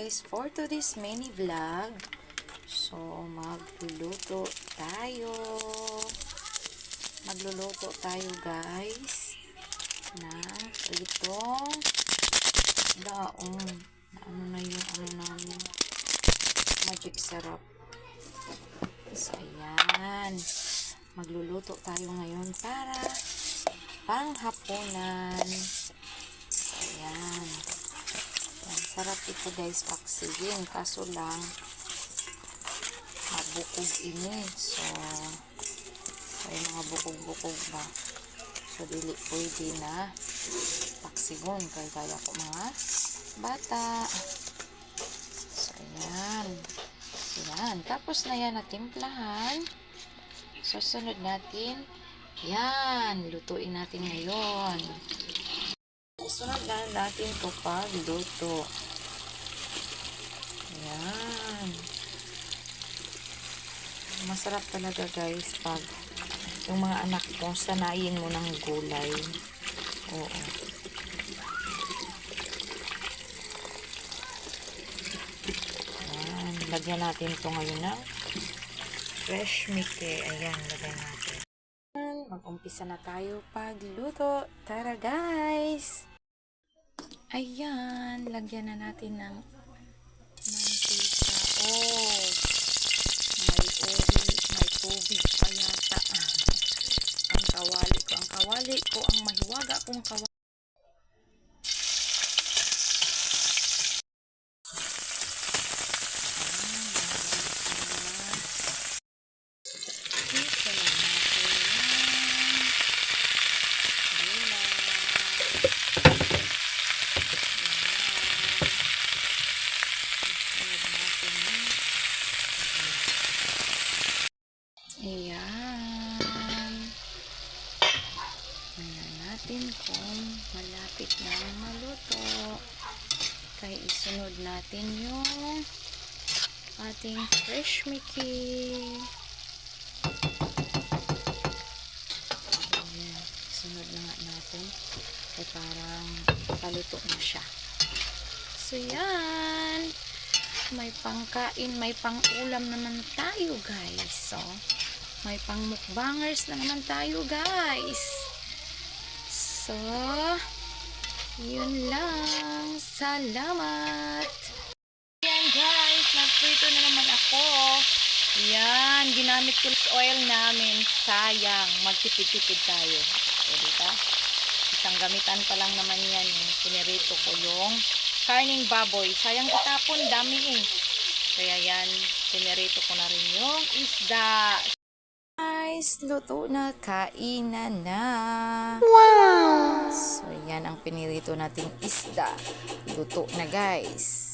guys, for today's mini vlog, so magluluto tayo guys na itong daong na na yung namin magic syrup. So ayan, magluluto tayo ngayon para panghapunan. Ayan. Sarap ito guys, paksiyin. Kaso lang, mabukog ini. So, may mga bukog-bukog ba. So, dili pwede na paksigon. Kaya ko mga bata. So, ayan. Ayan. Tapos na yan na timplahan. So, sunod natin. Yan. Lutuin natin ngayon. Sunod na natin ito pagluto. Ayan. Masarap talaga guys pag yung mga anak mo sanayin mo ng gulay. Oo. Ayan. Lagyan natin ito ngayon ng fresh mike. Ayan. Lagyan natin. Mag-umpisa na tayo pagluto. Tara guys! Ayan, lagyan na natin ng mantika. Oh, may tubig pa yata. Ang kawali ko, ang mahiwaga kong kawali. Ayan. Tingnan natin kung malapit na maluto. Kaya isunod natin yung ating fresh Mickey. Ayan. Isunod na nga natin. Kaya parang paluto na siya. So, yan. May pangkain, may pang-ulam naman tayo, guys. So, may pang-mukbangers na naman tayo, guys. So, yun lang. Salamat. Ayan, guys. Nagprito na naman ako. Ayan, ginamit ko oil namin. Sayang. Magtipid-tipid tayo. O, diba? Isang gamitan pa lang naman yan. Pinirito ko yung karning baboy. Sayang itapon, dami eh. Kaya yan, pinirito ko na rin yung isda. Guys, luto na, kainan na. Wow! So yan ang pinirito nating isda. Luto na guys.